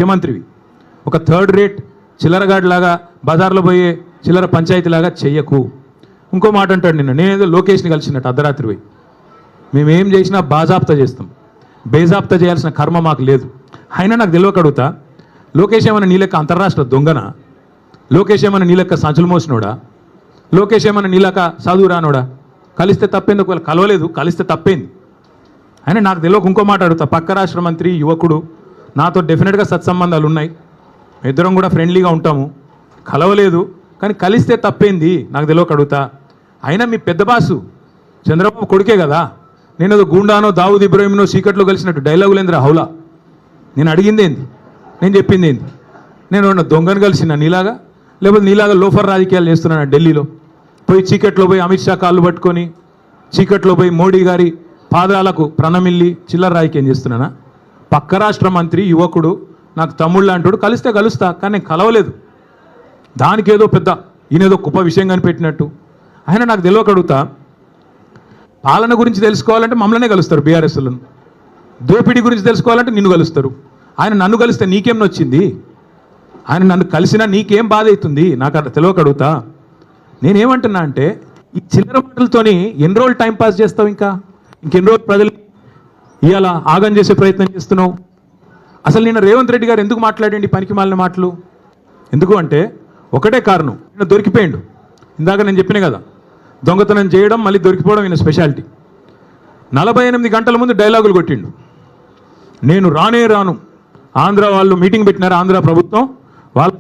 ముఖ్యమంత్రివి ఒక third rate చిల్లరగాడిలాగా బజార్లో పోయే చిల్లర పంచాయతీలాగా చెయ్యకు. ఇంకో మాట అంటాడు, నేనేదో లోకేష్ని కలిసినట్టు అర్ధరాత్రి పోయి మేమేం చేసినా బాజాప్తా చేస్తాం, బేజాప్తా చేయాల్సిన కర్మ మాకు లేదు. అయినా నాకు తెలియక అడుగుతా, లోకేష్ ఏమన్నా నీ లెక్క అంతర్రాష్ట్ర దొంగనా? లోకేష్ ఏమన్నా నీ లెక్క సంచులు మోసినోడా? లోకేష్ ఏమన్నా నీ లెక్క చదువు రానోడా? కలిస్తే తప్పేంది, ఒకవేళ కలవలేదు కలిస్తే తప్పేంది. అయినా నాకు తెలియక ఇంకో మాట అడుగుతా, పక్క రాష్ట్ర మంత్రి యువకుడు, నాతో డెఫినెట్గా సత్సంబంధాలు ఉన్నాయి, ఇద్దరం కూడా ఫ్రెండ్లీగా ఉంటాము, కలవలేదు కానీ కలిస్తే తప్పేంది నాకు తెలియక అడుగుతా. అయినా మీ పెద్ద బాసు చంద్రబాబు కొడుకే కదా, నేను ఏదో గూండానో దావుద్ ఇబ్రాహింనో చీకట్లో కలిసినట్టు డైలాగులేంద్రా హౌలా. నేను అడిగింది ఏంది, నేను చెప్పింది ఏంది? నేను దొంగను కలిసిన నీలాగా, లేకపోతే నీలాగా లోఫర్ రాజకీయాలు చేస్తున్నాను ఢిల్లీలో పోయి, చీకట్లో పోయి అమిత్ షా కాళ్ళు పట్టుకొని, చీకట్లో పోయి మోడీ గారి పాదాలకు ప్రణమిల్లి చిల్లర రాజకీయం చేస్తున్నానా? పక్క రాష్ట్ర మంత్రి యువకుడు నాకు తమ్ముళ్ళు అంటాడు, కలిస్తే కలుస్తా కానీ నేను కలవలేదు. దానికి ఏదో పెద్ద ఈయనేదో గొప్ప విషయం కనిపెట్టినట్టు. ఆయన నాకు తెలియక అడుగుతా, పాలన గురించి తెలుసుకోవాలంటే మమ్మల్నే కలుస్తారు బీఆర్ఎస్లను, దోపిడీ గురించి తెలుసుకోవాలంటే నిన్ను కలుస్తారు. ఆయన నన్ను కలిస్తే నీకేం నొచ్చింది? ఆయన నన్ను కలిసినా నీకేం బాధ అవుతుంది? నాకు అట్లా తెలియక అడుగుతా. నేనేమంటున్నా అంటే, ఈ చిల్లర మాటలతోని ఎన్ని రోజులు టైంపాస్ చేస్తావు? ఇంకెన్ని రోజులు ప్రజలు ఇవాళ ఆగం చేసే ప్రయత్నం చేస్తున్నావు? అసలు నిన్న రేవంత్ రెడ్డి గారు ఎందుకు మాట్లాడండి పనికి మాలిన మాటలు? ఎందుకు అంటే ఒకటే కారణం, ఈయన దొరికిపోయాడు. ఇందాక నేను చెప్పిన కదా, దొంగతనం చేయడం మళ్ళీ దొరికిపోవడం ఈయన స్పెషాలిటీ. 48 గంటల ముందు డైలాగులు కొట్టిండు, నేను రానే రాను. ఆంధ్ర వాళ్ళు మీటింగ్ పెట్టినారు, ఆంధ్ర ప్రభుత్వం వాళ్ళ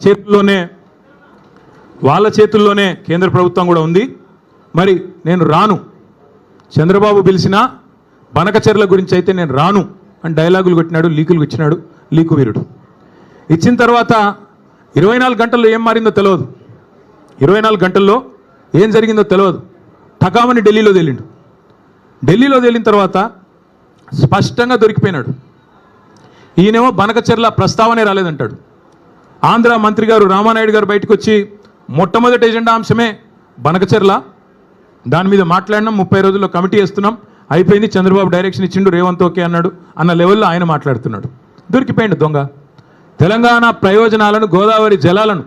చేతుల్లోనే కేంద్ర ప్రభుత్వం కూడా ఉంది, మరి నేను రాను. చంద్రబాబు పిలిచినా బనకచెర్ల గురించి అయితే నేను రాను అని డైలాగులు కొట్టినాడు, లీకులు ఇచ్చినాడు, లీకు వీరుడు. ఇచ్చిన తర్వాత 24 గంటల్లో ఏం మారిందో తెలియదు, 24 గంటల్లో ఏం జరిగిందో తెలియదు. టకామని ఢిల్లీలో తేలిండు. ఢిల్లీలో తేలిన తర్వాత స్పష్టంగా దొరికిపోయినాడు. ఈయనేమో బనకచెర్ల ప్రస్తావనే రాలేదంటాడు. ఆంధ్ర మంత్రి గారు రామానాయుడు గారు బయటకు వచ్చి మొట్టమొదటి ఎజెండా అంశమే బనకచెర్ల, దాని మీద మాట్లాడినాం, 30 రోజుల్లో కమిటీ వేస్తున్నాం, అయిపోయింది, చంద్రబాబు డైరెక్షన్ ఇచ్చిండు, రేవంత్ ఓకే అన్నాడు అన్న లెవెల్లో ఆయన మాట్లాడుతున్నాడు. దొరికిపోయిండు దొంగ. తెలంగాణ ప్రయోజనాలను, గోదావరి జలాలను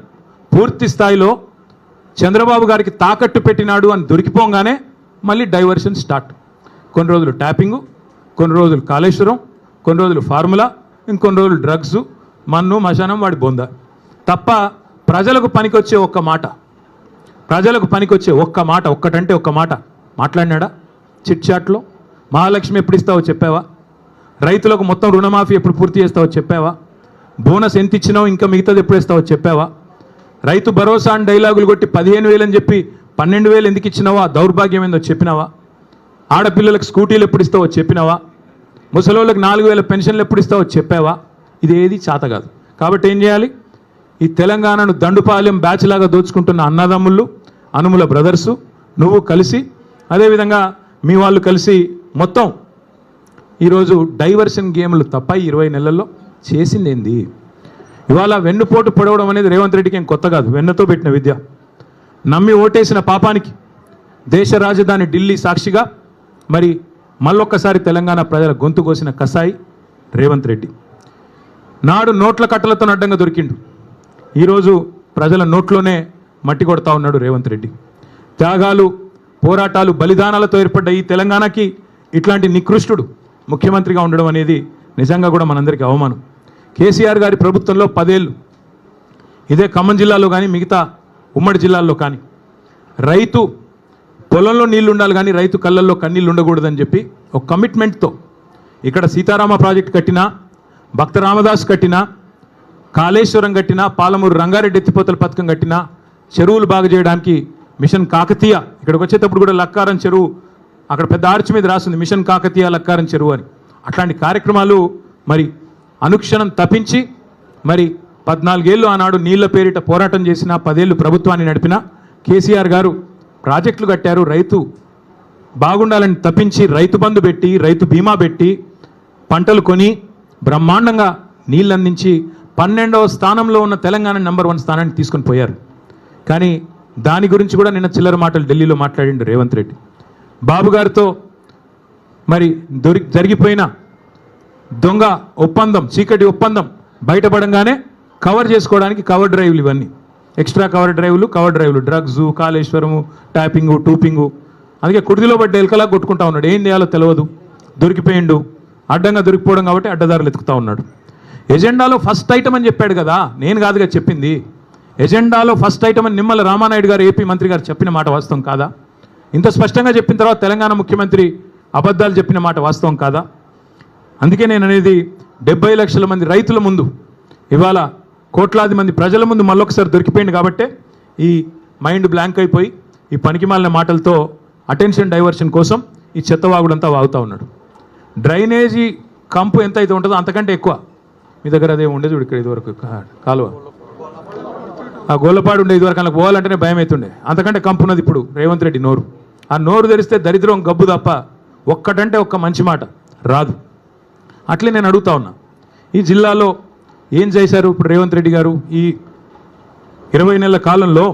పూర్తి స్థాయిలో చంద్రబాబు గారికి తాకట్టు పెట్టినాడు అని దొరికిపోగానే మళ్ళీ డైవర్షన్ స్టార్ట్. కొన్ని రోజులు ట్యాపింగు, కొన్ని రోజులు కాళేశ్వరం, కొన్ని రోజులు ఫార్ములా, ఇంకొన్ని రోజులు డ్రగ్స్, మన్ను మశానం వాడి బొంద. తప్ప ప్రజలకు పనికొచ్చే ఒక్క మాట, ప్రజలకు పనికొచ్చే ఒక్క మాట, ఒక్కటంటే ఒక్క మాట మాట్లాడినాడా? చిట్ చాట్లో మహాలక్ష్మి ఎప్పుడు ఇస్తావో చెప్పావా? రైతులకు మొత్తం రుణమాఫీ ఎప్పుడు పూర్తి చేస్తావో చెప్పావా? బోనస్ ఎంత ఇచ్చినావు, ఇంకా మిగతాది ఎప్పుడు ఇస్తావో చెప్పావా? రైతు భరోసా అని డైలాగులు కొట్టి 15,000 అని చెప్పి 12,000 ఎందుకు ఇచ్చినావా? దౌర్భాగ్యం ఏందో చెప్పినావా? ఆడపిల్లలకు స్కూటీలు ఎప్పుడు ఇస్తావో చెప్పినావా? ముసలోళ్ళకి 4,000 పెన్షన్లు ఎప్పుడు ఇస్తావో చెప్పావా? ఇది ఏది చేత కాదు. కాబట్టి ఏం చేయాలి? ఈ తెలంగాణను దండుపాలెం బ్యాచ్ లాగా దోచుకుంటున్న అన్నదమ్ముళ్ళు, అనుముల బ్రదర్సు, నువ్వు కలిసి, అదేవిధంగా మీ వాళ్ళు కలిసి మొత్తం ఈరోజు డైవర్షన్ గేమ్లు తప్ప 20 నెలల్లో చేసింది ఏంది? ఇవాళ వెన్నుపోటు పొడవడం అనేది రేవంత్ రెడ్డికి ఏం కొత్త కాదు, వెన్నతో పెట్టిన విద్య. నమ్మి ఓటేసిన పాపానికి దేశ రాజధాని ఢిల్లీ సాక్షిగా మరి మళ్ళొక్కసారి తెలంగాణ ప్రజల గొంతు కోసిన కసాయి రేవంత్ రెడ్డి. నాడు నోట్ల కట్టలతో అడ్డంగా దొరికిండు, ఈరోజు ప్రజల నోట్లోనే మట్టి కొడతా ఉన్నాడు రేవంత్ రెడ్డి. త్యాగాలు, పోరాటాలు, బలిదానాలతో ఏర్పడ్డ ఈ తెలంగాణకి ఇట్లాంటి నికృష్టుడు ముఖ్యమంత్రిగా ఉండడం అనేది నిజంగా కూడా మనందరికీ అవమానం. కేసీఆర్ గారి ప్రభుత్వంలో 10 ఏళ్ళు ఇదే ఖమ్మం జిల్లాలో కానీ మిగతా ఉమ్మడి జిల్లాల్లో కానీ రైతు పొలంలో నీళ్లు ఉండాలి కానీ రైతు కళ్ళల్లో కన్నీళ్ళు ఉండకూడదని చెప్పి ఒక కమిట్మెంట్తో ఇక్కడ సీతారామ ప్రాజెక్ట్ కట్టినా, భక్త రామదాస్ కట్టినా, కాళేశ్వరం కట్టినా, పాలమూరు రంగారెడ్డి ఎత్తిపోతల పథకం కట్టినా, చెరువులు బాగు చేయడానికి మిషన్ కాకతీయ, ఇక్కడికి వచ్చేటప్పుడు కూడా లక్కారం చెరువు, అక్కడ పెద్ద ఆర్చ్ మీద రాసింది మిషన్ కాకతీయ లక్కారం చెరువు అని. అట్లాంటి కార్యక్రమాలు మరి అనుక్షణం తప్పించి మరి 14 ఏళ్ళు ఆనాడు నీళ్ల పేరిట పోరాటం చేసిన, 10 ఏళ్ళు ప్రభుత్వాన్ని నడిపిన కేసీఆర్ గారు ప్రాజెక్టులు కట్టారు, రైతు బాగుండాలని తప్పించి రైతు బంధు పెట్టి, రైతు బీమా పెట్టి, పంటలు కొని బ్రహ్మాండంగా నీళ్ళు అందించి 12వ స్థానంలో ఉన్న తెలంగాణ నెంబర్ 1 స్థానానికి తీసుకొని పోయారు. కానీ దాని గురించి కూడా నిన్న చిల్లర మాటలు ఢిల్లీలో మాట్లాడిండు రేవంత్ రెడ్డి. బాబు గారితో మరి జరిగిపోయిన దొంగ ఒప్పందం, చీకటి ఒప్పందం బయటపడంగానే కవర్ చేసుకోవడానికి కవర్ డ్రైవ్లు ఇవన్నీ ఎక్స్ట్రా కవర్ డ్రైవ్లు డ్రగ్స్ కాళేశ్వరము ట్యాపింగు టూపింగు అందుకే కుర్దిలో పడ్డ ఎలకలా కొట్టుకుంటా ఉన్నాడు. ఏం చేయాలో తెలియదు, దొరికిపోయిండు, అడ్డంగా దొరికిపోవడం కాబట్టి అడ్డదారులు ఎత్తుకుతా ఉన్నాడు. ఎజెండాలో ఫస్ట్ ఐటమ్ అని చెప్పాడు కదా, నేను కాదుగా చెప్పింది. ఎజెండాలో ఫస్ట్ ఐటమ్ అని నిమ్మల రామానాయుడు గారు ఏపీ మంత్రి గారు చెప్పిన మాట వాస్తవం కాదా? ఇంత స్పష్టంగా చెప్పిన తర్వాత తెలంగాణ ముఖ్యమంత్రి అబద్ధాలు చెప్పిన మాట వాస్తవం కాదా? అందుకే నేను అనేది 70 లక్షల మంది రైతుల ముందు ఇవాళ కోట్లాది మంది ప్రజల ముందు మళ్ళొకసారి దొరికిపోయింది కాబట్టే ఈ మైండ్ బ్లాంక్ అయిపోయి ఈ పనికిమాలిన మాటలతో అటెన్షన్ డైవర్షన్ కోసం ఈ చెత్తవాగుడంతా వాగుతూ ఉన్నాడు. డ్రైనేజీ కంపు ఎంత అయితే ఉంటుందో అంతకంటే ఎక్కువ మీ దగ్గర అదే ఉండేది. ఇక్కడ ఇదివరకు కాలువ ఆ గోళ్ళపాడు ఉండే ఇదివరకు అలా పోవాలంటేనే భయం అవుతుండే, అంతకంటే కంపు ఉన్నది ఇప్పుడు రేవంత్ రెడ్డి నోరు. ఆ నోరు తెరిస్తే దరిద్రం గబ్బు తప్ప ఒక్కటంటే ఒక్క మంచి మాట రాదు. అట్లే నేను అడుగుతా ఉన్నా, ఈ జిల్లాలో ఏం చేశారు ఇప్పుడు రేవంత్ రెడ్డి గారు? ఈ 20 నెలల కాలంలో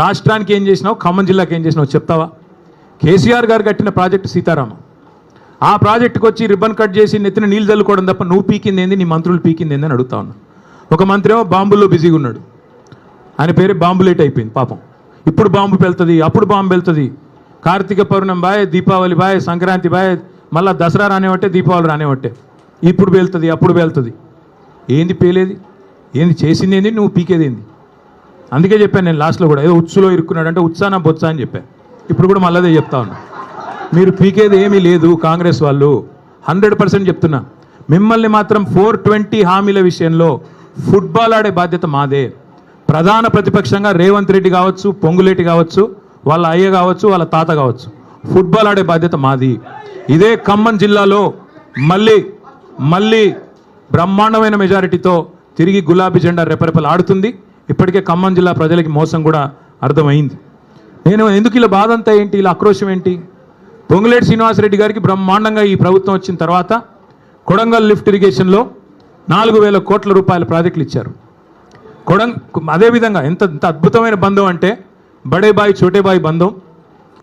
రాష్ట్రానికి ఏం చేసినావు, ఖమ్మం జిల్లాకి ఏం చేసినావు చెప్తావా? కేసీఆర్ గారు కట్టిన ప్రాజెక్టు సీతారామ, ఆ ప్రాజెక్టుకు వచ్చి రిబ్బన్ కట్ చేసి నెత్తిన నీళ్ళు చల్లుకోవడం తప్ప నువ్వు పీకింది ఏంది, నీ మంత్రులు పీకింది ఏంది అని అడుగుతా ఉన్నా. ఒక మంత్రి ఏమో బాంబుల్లో బిజీగా ఉన్నాడు, ఆయన పేరు బాంబులేట్ అయిపోయింది పాపం. ఇప్పుడు బాంబు వెళ్తుంది, అప్పుడు బాంబు వెళ్తుంది. Karthika Pournami bye, Deepavali bye, Sankranti bye, మళ్ళీ దసరా రానివట్టే, దీపావళి రానివట్టే. ఇప్పుడు వెళ్తుంది, అప్పుడు వెళ్తుంది. ఏంది పేలేది, ఏంది చేసింది ఏంది, నువ్వు పీకేది ఏంది? అందుకే చెప్పాను నేను లాస్ట్లో కూడా, ఏదో ఉచ్చులో ఇరుక్కున్నాడు అంటే ఉత్సాన బొత్స అని చెప్పాను. ఇప్పుడు కూడా మళ్ళీ అదే చెప్తా ఉన్నా, మీరు పీకేది ఏమీ లేదు. కాంగ్రెస్ వాళ్ళు 100% చెప్తున్నా, మిమ్మల్ని మాత్రం 420 హామీల విషయంలో ఫుట్బాల్ ఆడే బాధ్యత మాదే. ప్రధాన ప్రతిపక్షంగా రేవంత్ రెడ్డి కావచ్చు, పొంగులేటి కావచ్చు, వాళ్ళ అయ్య కావచ్చు, వాళ్ళ తాత కావచ్చు, ఫుట్బాల్ ఆడే బాధ్యత మాది. ఇదే ఖమ్మం జిల్లాలో మళ్ళీ బ్రహ్మాండమైన మెజారిటీతో తిరిగి గులాబీ జెండా రెపరెపలు ఆడుతుంది. ఇప్పటికే ఖమ్మం జిల్లా ప్రజలకి మోసం కూడా అర్థమైంది. నేను ఎందుకు ఇలా బాధ అంతా ఏంటి, ఇలా ఆక్రోశం ఏంటి? పొంగులేటి శ్రీనివాసరెడ్డి గారికి బ్రహ్మాండంగా ఈ ప్రభుత్వం వచ్చిన తర్వాత కొడంగల్ లిఫ్ట్ ఇరిగేషన్లో 4,000 కోట్ల రూపాయల ప్రాజెక్టులు ఇచ్చారు. అదేవిధంగా ఎంత అద్భుతమైన బంధం అంటే బడే బాయ్ చోటే బాయ్ బంధం,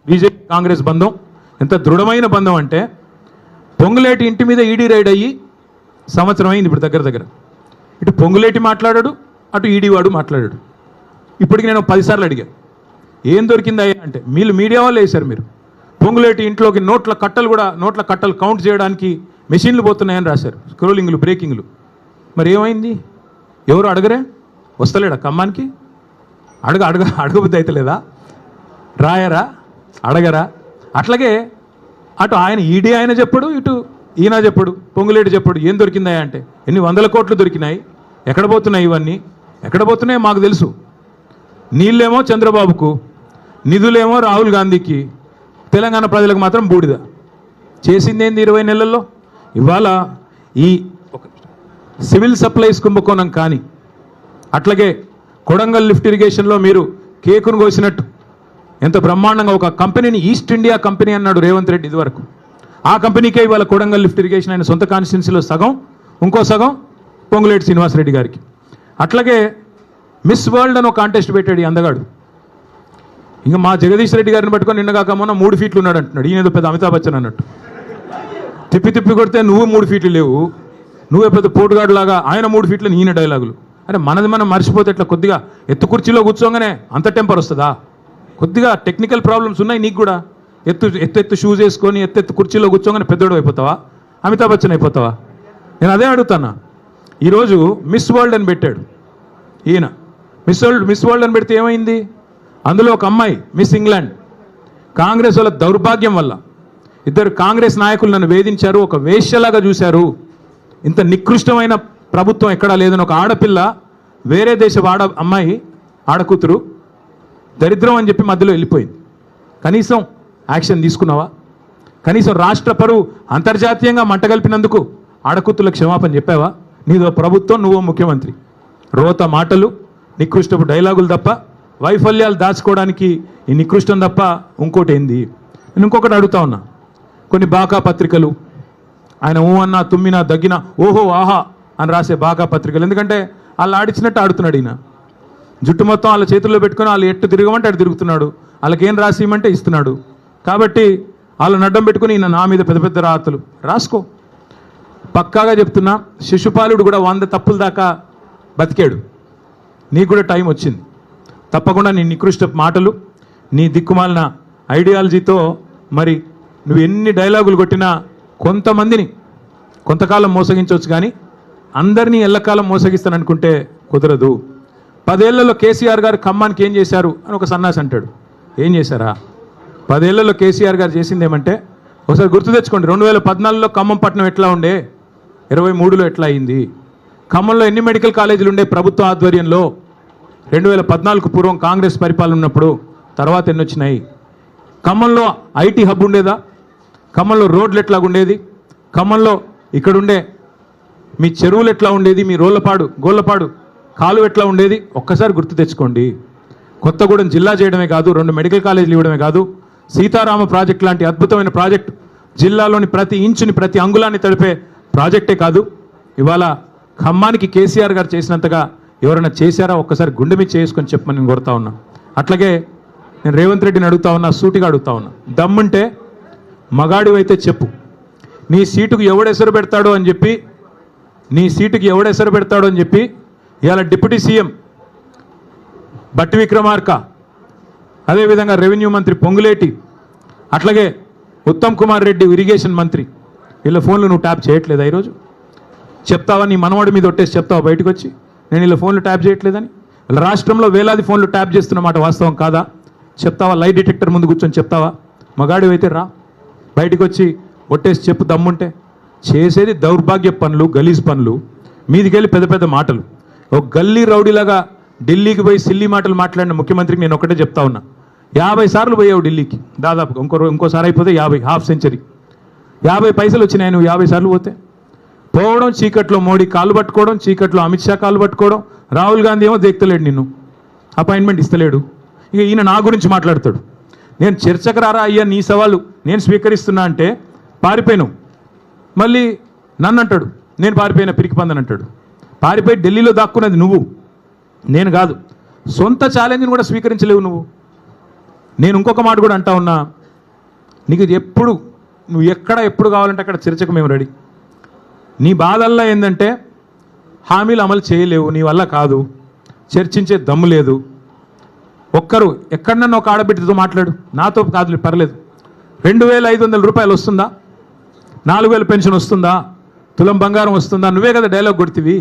బీజేపీ కాంగ్రెస్ బంధం ఎంత దృఢమైన బంధం అంటే పొంగులేటి ఇంటి మీద ఈడీ రైడ్ అయ్యి సంవత్సరం అయింది ఇప్పుడు దగ్గర. ఇటు పొంగులేటి మాట్లాడాడు, అటు ఈడీ వాడు మాట్లాడాడు. ఇప్పటికి నేను 10 సార్లు అడిగాను, ఏం దొరికిందా అంటే మీరు మీడియా వాళ్ళు వేశారు. మీరు పొంగులేటి ఇంట్లోకి నోట్ల కట్టలు కౌంట్ చేయడానికి మెషిన్లు పోతున్నాయని రాశారు, స్క్రోలింగ్లు బ్రేకింగ్లు. మరి ఏమైంది? ఎవరు అడగరే? వస్తలేడా ఖమ్మానికి? అడగబుద్ధి అవుతలేదా? రాయరా? అడగరా? అట్లాగే అటు ఆయన ఈడీ ఆయన చెప్పడు, ఇటు ఈయన చెప్పడు, పొంగులేటి చెప్పడు. ఏం దొరికిందా అంటే ఎన్ని 100 కోట్లు దొరికినాయి, ఎక్కడ పోతున్నాయి ఇవన్నీ, ఎక్కడ పోతున్నాయో మాకు తెలుసు. నీళ్ళేమో చంద్రబాబుకు, నిధులేమో రాహుల్ గాంధీకి, తెలంగాణ ప్రజలకు మాత్రం బూడిద. చేసింది ఏంది 20 నెలల్లో? ఇవాళ ఈ సివిల్ సప్లైస్ కుంభకోణం కానీ, అట్లాగే కొడంగల్ లిఫ్ట్ ఇరిగేషన్లో మీరు కేకును కోసినట్టు ఎంత బ్రహ్మాండంగా ఒక కంపెనీని ఈస్ట్ ఇండియా కంపెనీ అన్నాడు రేవంత్ రెడ్డి ఇదివరకు. ఆ కంపెనీకే ఇవాళ కొడంగల్ లిఫ్ట్ ఇరిగేషన్ ఆయన సొంత కాన్స్టిట్యున్సీలో సగం, ఇంకో సగం పొంగులేటి శ్రీనివాసరెడ్డి గారికి. అట్లాగే మిస్ వరల్డ్ అని ఒక కాంటెస్ట్ పెట్టాడు ఈ అందగాడు. ఇంకా మా జగదీష్ రెడ్డి గారిని పట్టుకొని నిన్నగాక మొన్న 3 ఫీట్లు ఉన్నాడు అంటున్నాడు. ఈయన ఏదో పెద్ద అమితాబ్ బచ్చన్ అన్నట్టు. తిప్పి కొడితే నువ్వు 3 ఫీట్లు లేవు, నువ్వే పెద్ద పోటుగాడు లాగా ఆయన 3 ఫీట్లు ఈయన డైలాగులు. అరే మనది మనం మర్చిపోతే ఇట్లా కొద్దిగా ఎత్తు కుర్చీలో కూర్చోగానే అంత టెంపర్ వస్తుందా? కొద్దిగా టెక్నికల్ ప్రాబ్లమ్స్ ఉన్నాయి నీకు కూడా. ఎత్తు షూస్ వేసుకొని ఎత్తు కుర్చీలో కూర్చోగానే పెద్దోడు అయిపోతావా, అమితాబ్ బచ్చన్ అయిపోతావా? నేను అదే అడుగుతానా. ఈరోజు మిస్ వరల్డ్ అని పెట్టాడు ఈయన. మిస్ వరల్డ్ అని పెడితే ఏమైంది? అందులో ఒక అమ్మాయి మిస్ ఇంగ్లాండ్. కాంగ్రెస్ వాళ్ళ దౌర్భాగ్యం వల్ల 2 కాంగ్రెస్ నాయకులు నన్ను వేధించారు, ఒక వేశ్యలాగా చూశారు. ఇంత నికృష్టమైన ప్రభుత్వం ఎక్కడా లేదని ఒక ఆడపిల్ల, వేరే దేశ అమ్మాయి ఆడకూతురు దరిద్రం అని చెప్పి మధ్యలో వెళ్ళిపోయింది. కనీసం యాక్షన్ తీసుకున్నావా? కనీసం రాష్ట్ర పరువు అంతర్జాతీయంగా మంటగలిపినందుకు ఆడకూతులకు క్షమాపణ చెప్పావా? నీదో ప్రభుత్వం, నువ్వో ముఖ్యమంత్రి. రోత మాటలు, నికృష్టపు డైలాగులు తప్ప, వైఫల్యాలు దాచుకోవడానికి ఈ నికృష్టం తప్ప ఇంకోటి ఏంది? నేను ఇంకొకటి అడుగుతా ఉన్నా. కొన్ని బాకా పత్రికలు, ఆయన ఊ అన్నా తుమ్మినా దగ్గినా ఓహో ఆహా అని రాసే బాకా పత్రికలు, ఎందుకంటే వాళ్ళు ఆడిచ్చినట్టు ఆడుతున్నాడు ఈయన. జుట్టు మొత్తం వాళ్ళ చేతుల్లో పెట్టుకొని వాళ్ళు ఎట్టు తిరగమంటే అటు తిరుగుతున్నాడు, వాళ్ళకేం రాసి ఇవ్వమంటే ఇస్తున్నాడు. కాబట్టి వాళ్ళని అడ్డం పెట్టుకుని ఈయన నా మీద పెద్ద రాతలు రాసుకో. పక్కాగా చెప్తున్నా, శిశుపాలుడు కూడా 100 తప్పుల దాకా బతికాడు. నీకు కూడా టైం వచ్చింది. తప్పకుండా నీ నికృష్ట మాటలు, నీ దిక్కుమాలిన ఐడియాలజీతో మరి నువ్వు ఎన్ని డైలాగులు కొట్టినా కొంతమందిని కొంతకాలం మోసగించవచ్చు, కానీ అందరినీ ఎల్లకాలం మోసగిస్తాననుకుంటే కుదరదు. 10 ఏళ్లలో కేసీఆర్ గారు ఖమ్మానికి ఏం చేశారు అని ఒక సన్నాసి అంటాడు. ఏం చేశారా? 10 ఏళ్లలో కేసీఆర్ గారు చేసింది ఏమంటే, ఒకసారి గుర్తు తెచ్చుకోండి. 2014లో ఖమ్మం పట్టణం ఎట్లా ఉండే, 23లో ఎట్లా అయింది, ఖమ్మంలో ఎన్ని మెడికల్ కాలేజీలు ఉండే ప్రభుత్వ ఆధ్వర్యంలో 2014కు పూర్వం కాంగ్రెస్ పరిపాలన ఉన్నప్పుడు, తర్వాత ఎన్ని వచ్చినాయి, ఖమ్మంలో ఐటీ హబ్ ఉండేదా, ఖమ్మంలో రోడ్లు ఎట్లా ఉండేది, ఖమ్మంలో ఇక్కడుండే మీ చెరువులు ఎట్లా ఉండేది, మీ గోళ్ళపాడు కాలువ ఎట్లా ఉండేది, ఒక్కసారి గుర్తు తెచ్చుకోండి. కొత్తగూడెం జిల్లా చేయడమే కాదు, 2 మెడికల్ కాలేజీలు ఇవ్వడమే కాదు, సీతారామ ప్రాజెక్ట్ లాంటి అద్భుతమైన ప్రాజెక్టు, జిల్లాలోని ప్రతి ఇంచుని ప్రతి అంగుళాన్ని తడిపే ప్రాజెక్టే కాదు, ఇవాళ ఖమ్మానికి కేసీఆర్ గారు చేసినంతగా ఎవరైనా చేశారా ఒక్కసారి గుండె మీద చేసుకొని చెప్పమని నేను కోరుతా ఉన్నా. అట్లాగే నేను రేవంత్ రెడ్డిని అడుగుతా ఉన్నా, సూటిగా అడుగుతా ఉన్నా, దమ్ముంటే మగాడివైతే చెప్పు, నీ సీటుకు ఎవడెసరు పెడతాడో అని చెప్పి ఇవాళ డిప్యూటీ సీఎం బట్టి విక్రమార్క, అదేవిధంగా రెవెన్యూ మంత్రి పొంగులేటి, అట్లాగే ఉత్తమ్ కుమార్ రెడ్డి ఇరిగేషన్ మంత్రి, వీళ్ళ ఫోన్లు నువ్వు ట్యాప్ చేయట్లేదా? ఈరోజు చెప్తావా? నీ మనవాడి మీద ఒట్టేసి చెప్తావా బయటకు వచ్చి, నేను వీళ్ళ ఫోన్లు ట్యాప్ చేయట్లేదని? రాష్ట్రంలో వేలాది ఫోన్లు ట్యాప్ చేస్తున్నమాట వాస్తవం కాదా? చెప్తావా? లై డిటెక్టర్ ముందు కూర్చొని చెప్తావా? మగాడివైతే రా, బయటకు వచ్చి ఒట్టేసి చెప్పు దమ్ముంటే. చేసేది దౌర్భాగ్య పనులు, గలీజ్ పనులు, మీదికెళ్ళి పెద్ద పెద్ద మాటలు. ఒక గల్లీ రౌడీలాగా ఢిల్లీకి పోయి సిల్లీ మాటలు మాట్లాడిన ముఖ్యమంత్రికి నేను ఒకటే చెప్తా ఉన్నా, 50 సార్లు పోయావు ఢిల్లీకి దాదాపుగా, ఇంకోసారి అయిపోతే 50, హాఫ్ సెంచరీ, 50 పైసలు వచ్చినాయి నువ్వు 50 సార్లు పోతే. పోవడం, చీకట్లో మోడీ కాళ్ళు పట్టుకోవడం, చీకట్లో అమిత్ షా కాళ్ళు పట్టుకోవడం, రాహుల్ గాంధీ ఏమో దేక్తలేడు, నిన్ను అపాయింట్మెంట్ ఇస్తలేడు. ఇక ఈయన నా గురించి మాట్లాడతాడు, నేను చర్చకు రారా అయ్యా, నీ సవాలు నేను స్వీకరిస్తున్నా అంటే పారిపోయినావు. మళ్ళీ నన్ను అంటాడు నేను పారిపోయిన పిరికి పందని అంటాడు. పారిపోయి ఢిల్లీలో దాక్కున్నది నువ్వు, నేను కాదు. సొంత ఛాలెంజ్ని కూడా స్వీకరించలేవు నువ్వు. నేను ఇంకొక మాట కూడా అంటా ఉన్నా, నీకు ఎప్పుడు నువ్వు ఎప్పుడు కావాలంటే అక్కడ చర్చకు మేము రెడీ. నీ బాధల్లో ఏంటంటే హామీలు అమలు చేయలేవు, నీ వల్ల కాదు, చర్చించే దమ్ము లేదు. ఒక్కరు ఎక్కడన్నా ఒక ఆడబిడ్డతో మాట్లాడు, నాతో కాదు పర్లేదు. 2500 రూపాయలు వస్తుందా? 4000 పెన్షన్ వస్తుందా? తులం బంగారం వస్తుందా? నువ్వే కదా డైలాగ్ కొడుతీవి.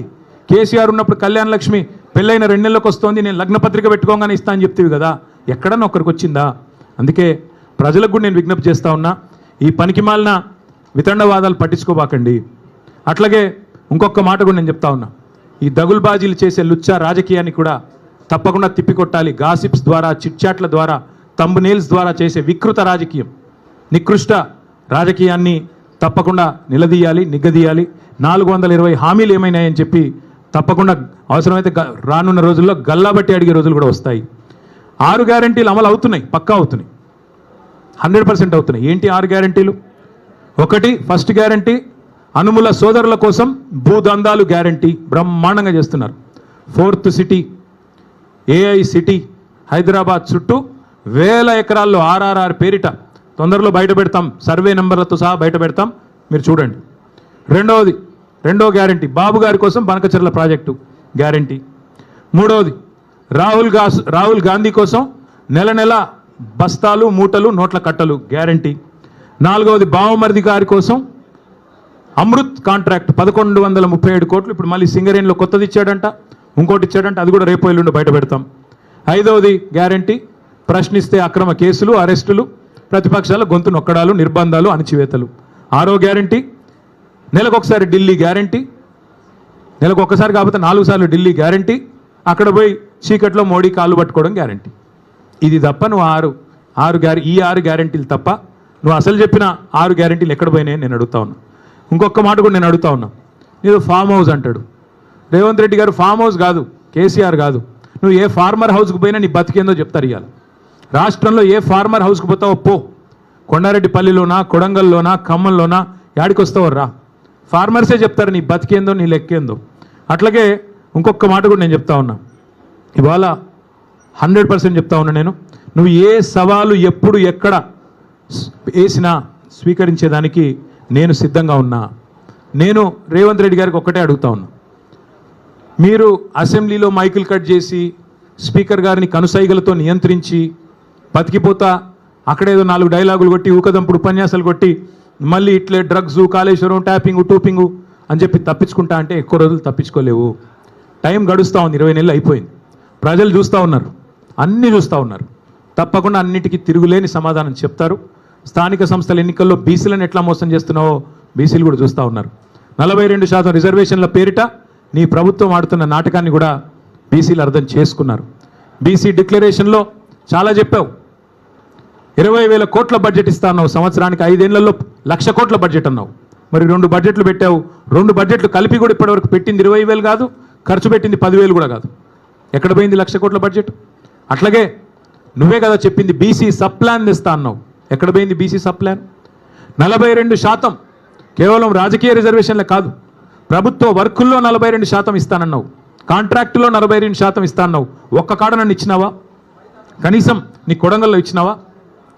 కేసీఆర్ ఉన్నప్పుడు కళ్యాణ లక్ష్మి పెళ్ళైన 2 నెలలకు వస్తుంది, నేను లగ్నపత్రిక పెట్టుకోగానే ఇస్తా అని చెప్తీవి కదా, ఎక్కడన్నా ఒక్కరికి వచ్చిందా? అందుకే ప్రజలకు కూడా నేను విజ్ఞప్తి చేస్తా ఉన్నా, ఈ పనికిమాలిన వితండవాదాలు పట్టించుకోబాకండి. అట్లాగే ఇంకొక మాట కూడా నేను చెప్తా ఉన్నా, ఈ దగుల్బాజీలు చేసే లుచ్చా రాజకీయాన్ని కూడా తప్పకుండా తిప్పికొట్టాలి. గాసిప్స్ ద్వారా, చిట్చాట్ల ద్వారా, తంబ్ నెయిల్స్ ద్వారా చేసే వికృత రాజకీయం, నికృష్ట రాజకీయాన్ని తప్పకుండా నిలదీయాలి, నిగ్గదీయాలి. 420 హామీలు ఏమైనాయని చెప్పి తప్పకుండా అవసరమైతే రానున్న రోజుల్లో గల్లాబట్టి అడిగే రోజులు కూడా వస్తాయి. 6 గ్యారంటీలు అమలు అవుతున్నాయి, పక్కా అవుతున్నాయి, 100% అవుతున్నాయి. ఏంటి 6 గ్యారంటీలు? 1, ఫస్ట్ గ్యారంటీ అనుముల సోదరుల కోసం భూదందాలు గ్యారంటీ బ్రహ్మాండంగా చేస్తున్నారు. 4th city AI city Hyderabad చుట్టూ 1000 ఎకరాల్లో RRR పేరిట తొందరలో బయట పెడతాం, సర్వే నెంబర్లతో సహా బయట పెడతాం, మీరు చూడండి. రెండో గ్యారంటీ బాబు గారి కోసం బనకచెర్ల ప్రాజెక్టు గ్యారంటీ. 3వది రాహుల్ గాంధీ కోసం నెల బస్తాలు, మూటలు, నోట్ల కట్టలు గ్యారంటీ. 4వది బావమరిది గారి కోసం అమృత్ కాంట్రాక్ట్ 1137 కోట్లు, ఇప్పుడు మళ్ళీ సింగరేణిలో కొత్తది ఇచ్చాడంట, ఇంకోటి ఇచ్చాడంట, అది కూడా రేపు ఎల్లుండి బయట పెడతాం. 5వది గ్యారంటీ ప్రశ్నిస్తే అక్రమ కేసులు, అరెస్టులు, ప్రతిపక్షాల గొంతు నొక్కడాలు, నిర్బంధాలు, అణచివేతలు. 6వ గ్యారంటీ నెలకొకసారి ఢిల్లీ గ్యారంటీ, నెలకొకసారి కాకపోతే 4 సార్లు ఢిల్లీ గ్యారంటీ, అక్కడ పోయి చీకట్లో మోడీ కాళ్ళు పట్టుకోవడం గ్యారంటీ. ఇది తప్ప నువ్వు ఈ 6 గ్యారంటీలు తప్ప నువ్వు అసలు చెప్పిన 6 గ్యారంటీలు ఎక్కడ పోయినాయని నేను అడుగుతా ఉన్నా. ఇంకొక మాట కూడా నేను అడుగుతా ఉన్నా, నీవు ఫామ్ హౌస్ అంటాడు రేవంత్ రెడ్డి గారు. ఫామ్ హౌస్ కాదు, కేసీఆర్ కాదు, నువ్వు ఏ ఫార్మర్ హౌస్కి పోయినా నీ బతికేందో చెప్తారు. ఇవాళ రాష్ట్రంలో ఏ ఫార్మర్ హౌస్కి పోతావో పో, కొండారెడ్డిపల్లిలోనా, కొడంగల్లోనా, ఖమ్మంలోనా, యాడికి వస్తావో రా, ఫార్మర్సే చెప్తారు నీ బతికేందో, నీ లెక్కేందో. అట్లాగే ఇంకొక మాట కూడా నేను చెప్తా ఉన్నా, ఇవాళ 100% చెప్తా ఉన్నా నేను, నువ్వు ఏ సవాలు ఎప్పుడు ఎక్కడ వేసినా స్వీకరించేదానికి నేను సిద్ధంగా ఉన్నా. నేను రేవంత్ రెడ్డి గారికి ఒక్కటే అడుగుతా ఉన్నా, మీరు అసెంబ్లీలో మైకులు కట్ చేసి స్పీకర్ గారిని కనుసైగలతో నియంత్రించి బతికిపోతా అక్కడేదో 4 డైలాగులు కొట్టి ఊకదంపుడు ఉపన్యాసాలు కొట్టి మళ్ళీ ఇట్లే డ్రగ్స్ కాళేశ్వరం ట్యాపింగు టూపింగు అని చెప్పి తప్పించుకుంటా అంటే ఎక్కువ రోజులు తప్పించుకోలేవు. టైం గడుస్తూ ఉంది, 20 నెలలు అయిపోయింది. ప్రజలు చూస్తూ ఉన్నారు, అన్నీ చూస్తూ ఉన్నారు. తప్పకుండా అన్నిటికీ తిరుగులేని సమాధానం చెప్తారు. స్థానిక సంస్థల ఎన్నికల్లో బీసీలను ఎట్లా మోసం చేస్తున్నావో బీసీలు కూడా చూస్తూ ఉన్నారు. 42% రిజర్వేషన్ల పేరిట నీ ప్రభుత్వం ఆడుతున్న నాటకాన్ని కూడా బీసీలు అర్థం చేసుకున్నారు. బీసీ డిక్లరేషన్లో చాలా చెప్పావు. 20,000 కోట్ల బడ్జెట్ ఇస్తా అన్నావు, సంవత్సరానికి 5 ఏళ్లలో 1,00,000 కోట్ల బడ్జెట్ అన్నావు. మరి 2 బడ్జెట్లు పెట్టావు. 2 బడ్జెట్లు కలిపి కూడా ఇప్పటివరకు పెట్టింది 20,000 కాదు, ఖర్చు పెట్టింది 10,000 కూడా కాదు. ఎక్కడ పోయింది 1,00,000 కోట్ల బడ్జెట్? అట్లాగే నువ్వే కదా చెప్పింది బీసీ సబ్ ప్లాన్ తెస్తా అన్నావు. ఎక్కడ పోయింది బీసీ సబ్ ప్లాన్? 42% కేవలం రాజకీయ రిజర్వేషన్లే కాదు, ప్రభుత్వ వర్కుల్లో 42% ఇస్తానన్నావు, కాంట్రాక్టులో 42% ఇస్తానన్నావు. ఒక్క కాడ నన్ను ఇచ్చినావా? కనీసం నీ కొడంగల్లో ఇచ్చినావా?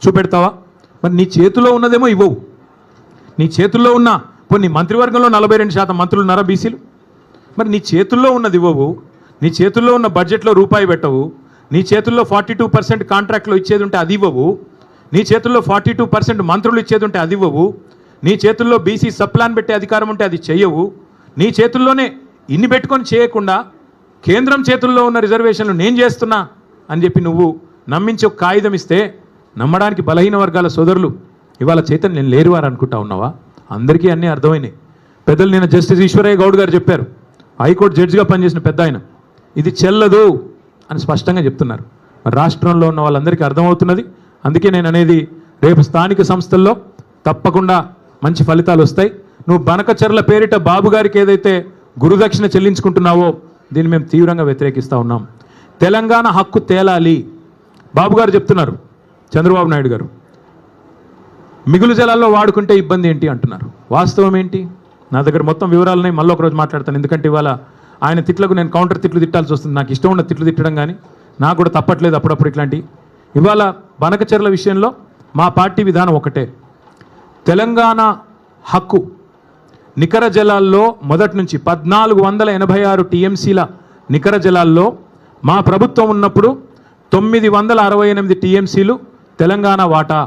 చూపెడతావా? మరి నీ చేతిలో ఉన్నదేమో ఇవ్వవు. నీ చేతుల్లో ఉన్న కొన్ని మంత్రివర్గంలో 42% మంత్రులు ఉన్నారా బీసీలు? మరి నీ చేతుల్లో ఉన్నది ఇవ్వవు. నీ చేతుల్లో ఉన్న బడ్జెట్లో రూపాయి పెట్టవు. నీ చేతుల్లో 42% కాంట్రాక్ట్లో ఇచ్చేది ఉంటే అది ఇవ్వవు. నీ చేతుల్లో 42% మంత్రులు ఇచ్చేది ఉంటే అది ఇవ్వవు. నీ చేతుల్లో బీసీ సబ్ ప్లాన్ పెట్టే అధికారం ఉంటే అది చెయ్యవు. నీ చేతుల్లోనే ఇన్ని పెట్టుకొని చేయకుండా కేంద్రం చేతుల్లో ఉన్న రిజర్వేషన్లు నేను చేస్తున్నా అని చెప్పి నువ్వు నమ్మించి ఒక కాగితం ఇస్తే నమ్మడానికి బలహీన వర్గాల సోదరులు ఇవాళ చైతన్యం లేరు వారు అనుకుంటా ఉన్నావా? అందరికీ అన్నీ అర్థమైనాయి. పెద్దలు నిన్న జస్టిస్ ఈశ్వరయ్య గౌడ్ గారు చెప్పారు, హైకోర్టు జడ్జిగా పనిచేసిన పెద్ద ఆయన, ఇది చెల్లదు అని స్పష్టంగా చెప్తున్నారు. మరి రాష్ట్రంలో ఉన్న వాళ్ళందరికీ అర్థమవుతున్నది. అందుకే నేను అనేది రేపు స్థానిక సంస్థల్లో తప్పకుండా మంచి ఫలితాలు వస్తాయి. నువ్వు బనకచర్ల పేరిట బాబు గారికి ఏదైతే గురుదక్షిణ చెల్లించుకుంటున్నావో దీన్ని మేము తీవ్రంగా వ్యతిరేకిస్తూ ఉన్నాం. తెలంగాణ హక్కు తేలాలి. బాబు గారు చెప్తున్నారు, చంద్రబాబు నాయుడు గారు మిగులు జలాల్లో వాడుకుంటే ఇబ్బంది ఏంటి అంటున్నారు. వాస్తవం ఏంటి? నా దగ్గర మొత్తం వివరాలున్నాయి, మళ్ళీ ఒకరోజు మాట్లాడతాను. ఎందుకంటే ఇవాళ ఆయన తిట్లకు నేను కౌంటర్ తిట్లు తిట్టాల్సి వస్తుంది. నాకు ఇష్టం ఉన్న తిట్లు తిట్టడం కానీ నాకు కూడా తప్పట్లేదు అప్పుడప్పుడు ఇట్లాంటివి. ఇవాళ బనకచెర్ల విషయంలో మా పార్టీ విధానం ఒకటే, తెలంగాణ హక్కు నికర జలాల్లో మొదటి నుంచి 1486 టీఎంసీల నికర జలాల్లో మా ప్రభుత్వం ఉన్నప్పుడు 968 టీఎంసీలు తెలంగాణ వాటా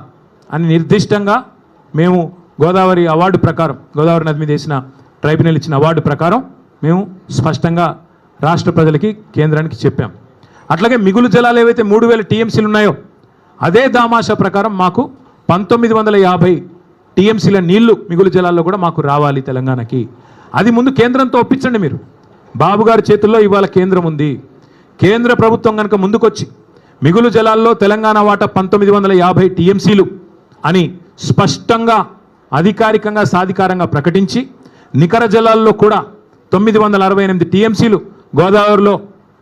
అని నిర్దిష్టంగా మేము గోదావరి అవార్డు ప్రకారం, గోదావరి నది మీద వేసిన ట్రైబ్యునల్ ఇచ్చిన అవార్డు ప్రకారం మేము స్పష్టంగా రాష్ట్ర ప్రజలకి కేంద్రానికి చెప్పాం. అట్లాగే మిగులు జలాలు ఏవైతే 3000 టీఎంసీలు ఉన్నాయో అదే దామాషా ప్రకారం మాకు 1950 టీఎంసీల నీళ్లు మిగులు జలాల్లో కూడా మాకు రావాలి తెలంగాణకి. అది ముందు కేంద్రంతో ఒప్పించండి మీరు. బాబు గారి చేతుల్లో ఇవాళ కేంద్రం ఉంది. కేంద్ర ప్రభుత్వం కనుక ముందుకొచ్చి మిగులు జలాల్లో తెలంగాణ వాటా 1950 టీఎంసీలు అని స్పష్టంగా అధికారికంగా సాధికారంగా ప్రకటించి నికర జలాల్లో కూడా 968 టీఎంసీలు గోదావరిలో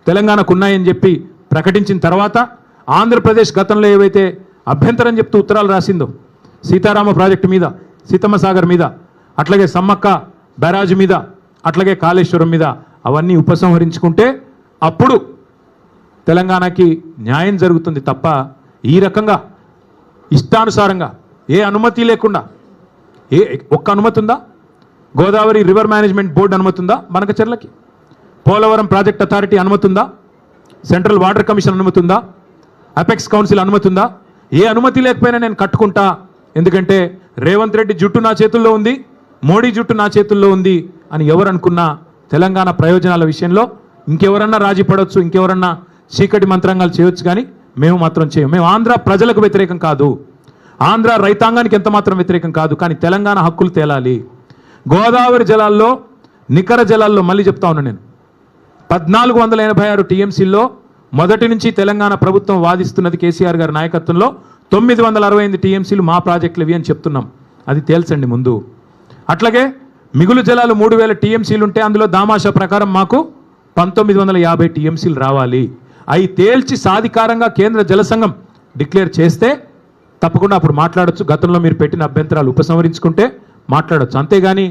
తెలంగాణకు ఉన్నాయని చెప్పి ప్రకటించిన తర్వాత ఆంధ్రప్రదేశ్ గతంలో ఏవైతే అభ్యంతరం చెప్తూ ఉత్తరాలు రాసిందో సీతారామ ప్రాజెక్టు మీద, సీతమ్మ సాగర్ మీద, అట్లాగే సమ్మక్క బ్యారాజు మీద, అట్లాగే కాళేశ్వరం మీద అవన్నీ ఉపసంహరించుకుంటే అప్పుడు తెలంగాణకి న్యాయం జరుగుతుంది తప్ప ఈ రకంగా ఇష్టానుసారంగా ఏ అనుమతి లేకుండా ఒక్క అనుమతి ఉందా? గోదావరి రివర్ మేనేజ్మెంట్ బోర్డు అనుమతి ఉందా బనకచెర్లకి? పోలవరం ప్రాజెక్ట్ అథారిటీ అనుమతి ఉందా? సెంట్రల్ వాటర్ కమిషన్ అనుమతి ఉందా? అపెక్స్ కౌన్సిల్ అనుమతి ఉందా? ఏ అనుమతి లేకపోయినా నేను కట్టుకుంటా, ఎందుకంటే రేవంత్ రెడ్డి జుట్టు నా చేతుల్లో ఉంది, మోడీ జుట్టు నా చేతుల్లో ఉంది అని ఎవరు అనుకున్నా తెలంగాణ ప్రయోజనాల విషయంలో ఇంకెవరన్నా రాజీ పడవచ్చు, ఇంకెవరన్నా చీకటి మంత్రాంగాలు చేయొచ్చు, కానీ మేము మాత్రం చేయం. మేము ఆంధ్ర ప్రజలకు వ్యతిరేకం కాదు, ఆంధ్ర రైతాంగానికి ఎంత మాత్రం వ్యతిరేకం కాదు, కానీ తెలంగాణ హక్కులు తేలాలి. గోదావరి జలాల్లో నికర జలాల్లో మళ్ళీ చెప్తా ఉన్నా నేను 1486 టీఎంసీల్లో మొదటి నుంచి తెలంగాణ ప్రభుత్వం వాదిస్తున్నది కేసీఆర్ గారి నాయకత్వంలో 968 టీఎంసీలు మా ప్రాజెక్టులు ఇవి అని చెప్తున్నాం. అది తేల్చండి ముందు. అట్లాగే మిగులు జలాలు 3000 టీఎంసీలు ఉంటే అందులో దామాషా ప్రకారం మాకు 1950 టీఎంసీలు రావాలి. అవి తేల్చి సాధికారంగా కేంద్ర జలసంఘం డిక్లేర్ చేస్తే తప్పకుండా అప్పుడు మాట్లాడచ్చు. గతంలో మీరు పెట్టిన అభ్యంతరాలు ఉపసంహరించుకుంటే మాట్లాడచ్చు. అంతేగాని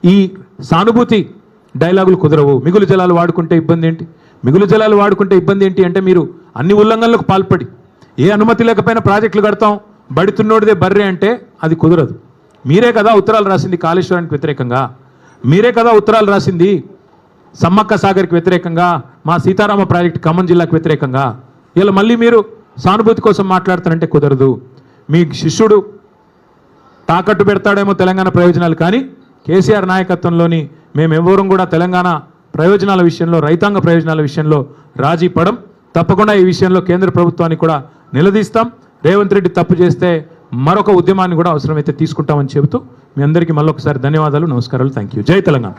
ఈ సానుభూతి డైలాగులు కుదరవు. మిగులు జలాలు వాడుకుంటే ఇబ్బంది ఏంటి, మిగులు జలాలు వాడుకుంటే ఇబ్బంది ఏంటి అంటే మీరు అన్ని ఉల్లంఘనలకు పాల్పడి ఏ అనుమతి లేకపోయినా ప్రాజెక్టులు కడతాం, బడితున్నోడిదే బర్రె అంటే అది కుదరదు. మీరే కదా ఉత్తరాలు రాసింది కాళేశ్వరానికి వ్యతిరేకంగా. మీరే కదా ఉత్తరాలు రాసింది సమ్మక్క సాగర్కి వ్యతిరేకంగా, మా సీతారామ ప్రాజెక్టు ఖమ్మం జిల్లాకు వ్యతిరేకంగా. ఇలా మళ్ళీ మీరు సానుభూతి కోసం మాట్లాడుతారంటే కుదరదు. మీ శిష్యుడు తాకట్టు పెడతాడేమో తెలంగాణ ప్రయోజనాలు, కానీ కేసీఆర్ నాయకత్వంలోని మేమెవరం కూడా తెలంగాణ ప్రయోజనాల విషయంలో, రైతాంగ ప్రయోజనాల విషయంలో రాజీ పడం. తప్పకుండా ఈ విషయంలో కేంద్ర ప్రభుత్వాన్ని కూడా నిలదీస్తాం. రేవంత్ రెడ్డి తప్పు చేస్తే మరొక ఉద్యమాన్ని కూడా అవసరమైతే తీసుకుంటామని చెబుతూ మీ అందరికీ మళ్ళొకసారి ధన్యవాదాలు, నమస్కారాలు. Thank you. జై తెలంగాణ.